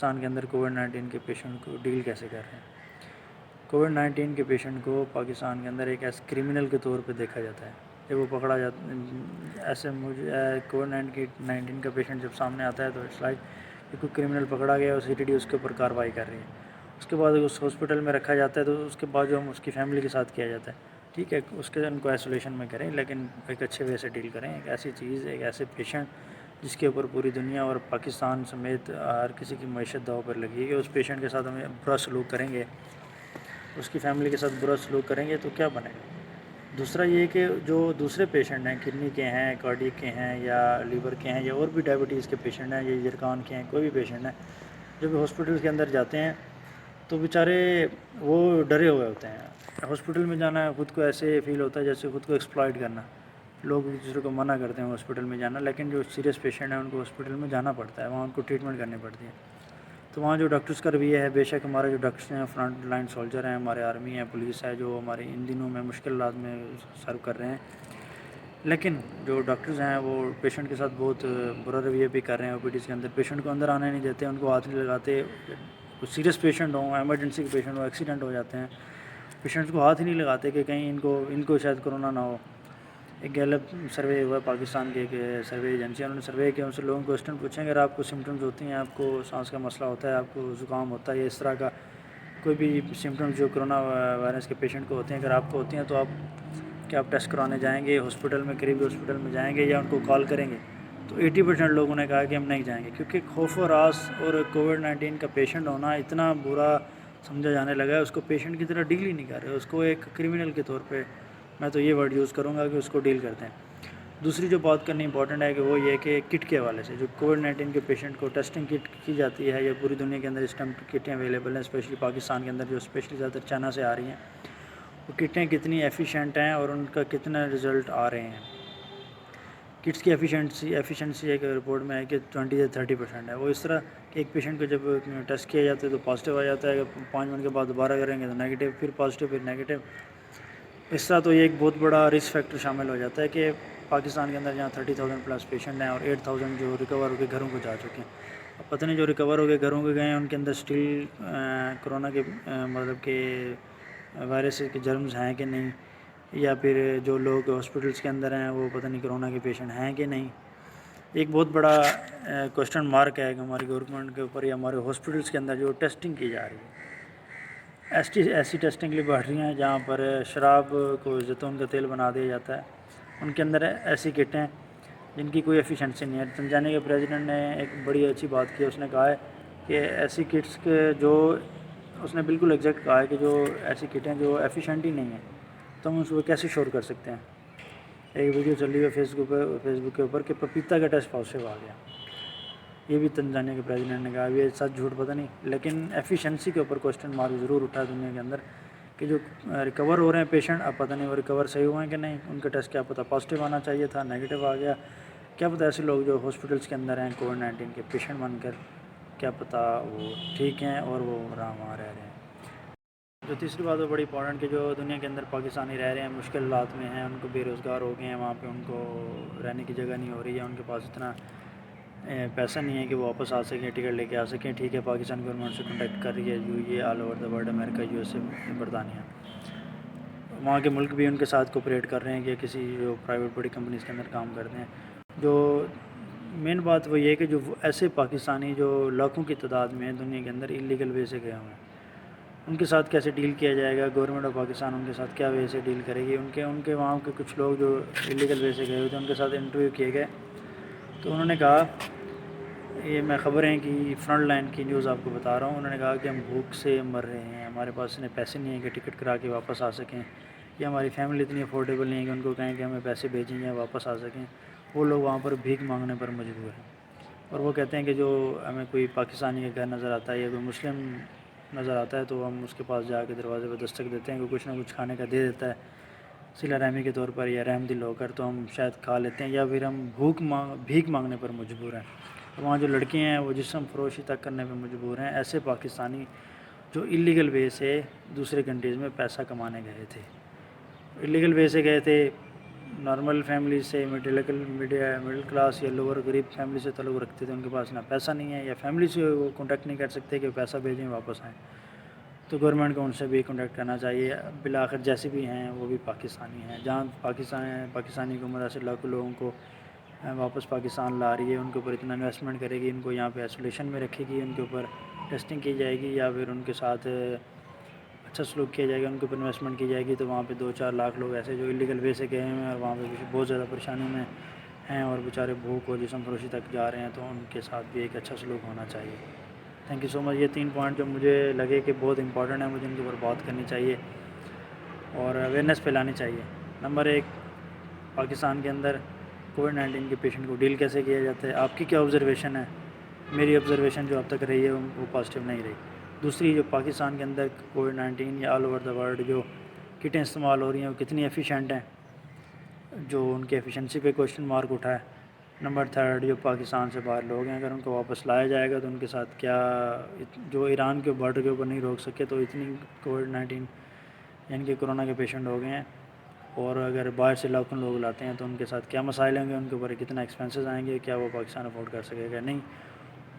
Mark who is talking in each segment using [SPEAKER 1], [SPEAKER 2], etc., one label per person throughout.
[SPEAKER 1] پاکستان کے اندر کووڈ-19 کے پیشنٹ کو ڈیل کیسے کر رہے ہیں۔ کووڈ-19 کے پیشنٹ کو پاکستان کے اندر ایک ایسے کرمنل کے طور پہ دیکھا جاتا ہے۔ جب وہ پکڑا جاتا ایسے کووڈ-19 کا پیشنٹ جب سامنے آتا ہے تو اٹس لائک کہ کوئی کرمنل پکڑا گیا اور CTD اس کے اوپر کارروائی کر رہی ہے۔ اس کے بعد اس ہاسپٹل میں رکھا جاتا ہے تو اس کے بعد جو ہم اس کی فیملی کے ساتھ کیا جاتا ہے، ٹھیک ہے، اس کے ان کو آئسولیشن میں کریں، لیکن ایک اچھے وے سے ڈیل کریں۔ ایک ایسی چیز، ایک ایسے پیشنٹ جس کے اوپر پوری دنیا اور پاکستان سمیت ہر کسی کی معیشت داؤ پر لگی ہے، کہ اس پیشنٹ کے ساتھ ہمیں برا سلوک کریں گے، اس کی فیملی کے ساتھ برا سلوک کریں گے تو کیا بنے گا۔ دوسرا یہ کہ جو دوسرے پیشنٹ ہیں، کڈنی کے ہیں، کارڈیک کے ہیں، یا لیور کے ہیں، یا اور بھی ڈائبٹیز کے پیشنٹ ہیں، یا جرکان کے ہیں، کوئی بھی پیشنٹ ہیں، جب ہاسپٹل کے اندر جاتے ہیں تو بیچارے وہ ڈرے ہوئے ہوتے ہیں۔ ہاسپٹل میں جانا خود کو ایسے فیل ہوتا ہے جیسے خود کو ایکسپلائٹ کرنا۔ لوگ ایک دوسرے کو منع کرتے ہیں ہاسپٹل میں جانا، لیکن جو سیریس پیشنٹ ہیں ان کو ہاسپٹل میں جانا پڑتا ہے، وہاں ان کو ٹریٹمنٹ کرنی پڑتی ہے۔ تو وہاں جو ڈاکٹرز کا رویہ ہے، بے شک ہمارے جو ڈاکٹرز ہیں فرنٹ لائن سولجر ہیں، ہمارے آرمی ہیں، پولیس ہے، جو ہمارے ان دنوں میں مشکلات میں سرو کر رہے ہیں، لیکن جو ڈاکٹرز ہیں وہ پیشنٹ کے ساتھ بہت برا رویہ بھی کر رہے ہیں۔ OPDs کے اندر پیشنٹ کو اندر آنے نہیں دیتے، ان کو ہاتھ نہیں لگاتے۔ کوئی سیریس پیشنٹ ہوں، ایمرجنسی کے پیشنٹ ہوں، ایکسیڈنٹ ہو جاتے ہیں، پیشنٹس کو ہاتھ ہی نہیں لگاتے کہ کہیں ان کو شاید کرونا نہ ہو۔ ایک گیلپ سروے ہوا پاکستان کے ایک سروے ایجنسی، انہوں نے سروے کیا، ان سے لوگوں کو کوسچن پوچھیں اگر آپ کو سمٹمز ہوتی ہیں، آپ کو سانس کا مسئلہ ہوتا ہے، آپ کو زکام ہوتا ہے، یا اس طرح کا کوئی بھی سمٹمز جو کرونا وائرس کے پیشنٹ کو ہوتے ہیں، اگر آپ کو ہوتی ہیں تو آپ ٹیسٹ کرانے جائیں گے ہاسپٹل میں، قریبی ہاسپٹل میں جائیں گے، یا ان کو کال کریں گے؟ تو 80% لوگوں نے کہا کہ ہم نہیں جائیں گے، کیونکہ خوف و راس اور کووڈ-19 کا پیشنٹ ہونا اتنا برا سمجھا جانے لگا ہے، اس کو پیشنٹ کی طرح ڈیل ہی نہیں کر رہے، اس کو ایک کرمنل کے طور پہ، میں تو یہ ورڈ یوز کروں گا کہ اس کو ڈیل کرتے ہیں۔ دوسری جو بات کرنی امپورٹنٹ ہے کہ وہ یہ کہ کٹ کے حوالے سے جو کووڈ-19 کے پیشنٹ کو ٹیسٹنگ کٹ کی جاتی ہے، یا پوری دنیا کے اندر اس ٹائم کٹیں اویلیبل ہیں، اسپیشلی پاکستان کے اندر جو اسپیشلی زیادہ تر چائنا سے آ رہی ہیں، وہ کٹیں کتنی ایفیشینٹ ہیں اور ان کا کتنا رزلٹ آ رہے ہیں۔ کٹس کی ایفیشنسی ایک رپورٹ میں ہے کہ 20 سے 30% ہے۔ وہ اس طرح کہ ایک پیشنٹ کو جب ٹیسٹ کیا جاتا ہے تو پازیٹیو آ جاتا ہے، 5 منٹ کے بعد دوبارہ کریں گے تو نیگیٹو، پھر پازیٹیو، پھر نیگیٹو۔ اس طرح تو یہ ایک بہت بڑا رسک فیکٹر شامل ہو جاتا ہے کہ پاکستان کے اندر جہاں 30,000 پلس پیشنٹ ہیں اور 8,000 جو ریکور ہو کے گھروں کو جا چکے ہیں، اب پتہ نہیں جو ریکور ہو کے گھروں کو گئے ہیں ان کے اندر سٹل کرونا کے مطلب کہ وائرس کے جرمز ہیں کہ نہیں، یا پھر جو لوگ ہاسپٹلس کے اندر ہیں وہ پتہ نہیں کرونا کے پیشنٹ ہیں کہ نہیں۔ ایک بہت بڑا کوسچن مارک ہے کہ ہماری گورنمنٹ کے اوپر یا ہمارے ہاسپٹلس کے اندر جو ٹیسٹنگ کی جا رہی ہے، ایسی ٹیسٹنگ لیے بڑھ رہی ہیں جہاں پر شراب کو زیتون کا تیل بنا دیا جاتا ہے، ان کے اندر ایسی کٹیں جن کی کوئی ایفیشنسی نہیں ہے۔ تنزانیہ کے پریزیڈنٹ نے ایک بڑی اچھی بات کی، اس نے کہا ہے کہ ایسی کٹس کے جو اس نے بالکل ایگزیکٹ کہا ہے کہ جو ایسی کٹیں جو ایفیشینٹ ہی نہیں ہیں تو ہم اس کو کیسے شور کر سکتے ہیں۔ ایک ویڈیو چل رہی ہے فیس بک کے اوپر کہ پپیتا کا ٹیسٹ پازیٹیو آ گیا، یہ بھی تنزانیہ کے پریزیڈنٹ نے کہا، یہ سچ جھوٹ پتہ نہیں، لیکن ایفیشنسی کے اوپر کوسچن مارک ضرور اٹھا دنیا کے اندر کہ جو ریکور ہو رہے ہیں پیشنٹ، اب پتہ نہیں وہ ریکور صحیح ہوئے ہیں کہ نہیں، ان کا ٹیسٹ کیا پتہ پازیٹیو آنا چاہیے تھا، نیگیٹو آ گیا، کیا پتہ ایسے لوگ جو ہاسپٹلس کے اندر ہیں کووڈ-19 کے پیشنٹ بن کر، کیا پتہ وہ ٹھیک ہیں اور وہ آرام وہاں رہ رہے ہیں۔ جو تیسری بات ہے بڑی امپورٹنٹ کہ جو دنیا کے اندر پاکستانی رہ رہے ہیں، مشکل حالات میں ہیں، ان کو بے روزگار ہو گئے ہیں، وہاں پہ ان کو رہنے کی جگہ نہیں ہو رہی ہے، ان کے پاس اتنا پیسہ نہیں ہے کہ وہ واپس آ سکیں، ٹکٹ لے کے آ سکیں، ٹھیک ہے پاکستان گورنمنٹ سے کنٹیکٹ کر رہی ہے، یہ all over the world, America, USA، برطانیہ، وہاں کے ملک بھی ان کے ساتھ کوپریٹ کر رہے ہیں کہ کسی جو پرائیویٹ بڑی کمپنیز کے اندر کام کرتے ہیں۔ جو مین بات وہ یہ ہے کہ جو ایسے پاکستانی جو لاکھوں کی تعداد میں دنیا کے اندر انلیگل وے سے گئے ہوئے ہیں، ان کے ساتھ کیسے ڈیل کیا جائے گا، گورنمنٹ آف پاکستان ان کے ساتھ کیا وے سے ڈیل کرے گی۔ ان کے وہاں کے کچھ لوگ جو انلیگل وے سے گئے ہوئے تھے ان کے ساتھ انٹرویو کیے گئے تو انہوں نے کہا، یہ میں خبریں کی فرنٹ لائن کی نیوز آپ کو بتا رہا ہوں، انہوں نے کہا کہ ہم بھوک سے مر رہے ہیں، ہمارے پاس اتنے پیسے نہیں ہیں کہ ٹکٹ کرا کے واپس آ سکیں، یا ہماری فیملی اتنی افورڈیبل نہیں ہے کہ ان کو کہیں کہ ہمیں پیسے بھیجیں یا واپس آ سکیں۔ وہ لوگ وہاں پر بھیک مانگنے پر مجبور ہیں، اور وہ کہتے ہیں کہ جو ہمیں کوئی پاکستانی کا گھر نظر آتا ہے یا کوئی مسلم نظر آتا ہے تو ہم اس کے پاس جا کے دروازے پہ دستک دیتے ہیں کہ کچھ نہ کچھ کھانے کا دے دیتا ہے صلہ رحمی کے طور پر یا رحم دل ہو کر، تو ہم شاید کھا لیتے ہیں، یا پھر ہم بھیک مانگنے پر مجبور ہیں۔ وہاں جو لڑکے ہیں وہ جسم فروشی تک کرنے پہ مجبور ہیں، ایسے پاکستانی جو انلیگل وے سے دوسرے کنٹریز میں پیسہ کمانے گئے تھے، انلیگل وے سے گئے تھے، نارمل فیملی سے مڈل کلاس یا لوور غریب فیملی سے تعلق رکھتے تھے، ان کے پاس نہ پیسہ نہیں ہے یا فیملی سے وہ کانٹیکٹ نہیں کر سکتے کہ پیسہ بھیجیں واپس آئیں، تو گورنمنٹ کو ان سے بھی کانٹیکٹ کرنا چاہیے۔ بالآخر جیسے بھی ہیں وہ بھی پاکستانی ہیں، جہاں پاکستانی حکومت ایسے لاکھوں لوگوں کو واپس پاکستان لا رہی ہے، ان کے اوپر اتنا انویسٹمنٹ کرے گی، ان کو یہاں پہ آئسولیشن میں رکھے گی، ان کے اوپر ٹیسٹنگ کی جائے گی یا پھر ان کے ساتھ اچھا سلوک کیا جائے گا، ان کے اوپر انویسٹمنٹ کی جائے گی، تو وہاں پہ 2-4 لاکھ لوگ ایسے جو ایلیگل وے سے گئے ہیں اور وہاں پہ بہت زیادہ پریشانی میں ہیں اور بیچارے بھوک اور جسم فروشی تک جا رہے ہیں، تو ان کے ساتھ بھی ایک اچھا سلوک ہونا چاہیے۔ تھینک یو سو مچ۔ یہ 3 پوائنٹ جو مجھے لگے کہ بہت امپورٹنٹ ہیں، مجھے ان کے اوپر بات کرنی چاہیے اور اویئرنیس پھیلانی چاہیے۔ نمبر 1، پاکستان کے اندر کووڈ-19 کے پیشنٹ کو ڈیل کیسے کیا جاتا ہے؟ آپ کی کیا آبزرویشن ہے؟ میری آبزرویشن جو اب تک رہی ہے وہ پازیٹیو نہیں رہی۔ دوسری، جو پاکستان کے اندر کووڈ-19 یا آل اوور دا ورلڈ جو کٹیں استعمال ہو رہی ہیں وہ کتنی ایفیشینٹ ہیں، جو ان کی ایفیشنسی پہ کوشچن مارک اٹھا ہے۔ نمبر 3، جو پاکستان سے باہر لوگ ہیں اگر ان کو واپس لایا جائے گا تو ان کے ساتھ کیا، جو ایران کے بارڈر کے اوپر نہیں روک سکے تو اتنی کووڈ-19 یعنی کہ کورونا کے پیشنٹ ہو گئے ہیں، اور اگر باہر سے لاکھوں لوگ لاتے ہیں تو ان کے ساتھ کیا مسائل ہوں گے، ان کے اوپر کتنا ایکسپینسز آئیں گے، کیا وہ پاکستان افورڈ کر سکے گا نہیں،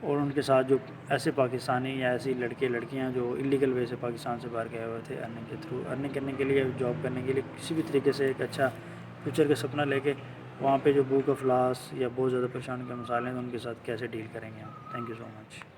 [SPEAKER 1] اور ان کے ساتھ جو ایسے پاکستانی یا ایسی لڑکیاں جو ایلیگل وے سے پاکستان سے باہر گئے ہوئے تھے ارننگ کرنے کے لیے، جاب کرنے کے لیے، کسی بھی طریقے سے ایک اچھا فیوچر کا سپنا لے کے وہاں پہ جو بھوک آف لاس یا بہت زیادہ پریشانی کے مسائل ہیں تو ان کے ساتھ کیسے ڈیل کریں گے ہم۔ Thank you so much.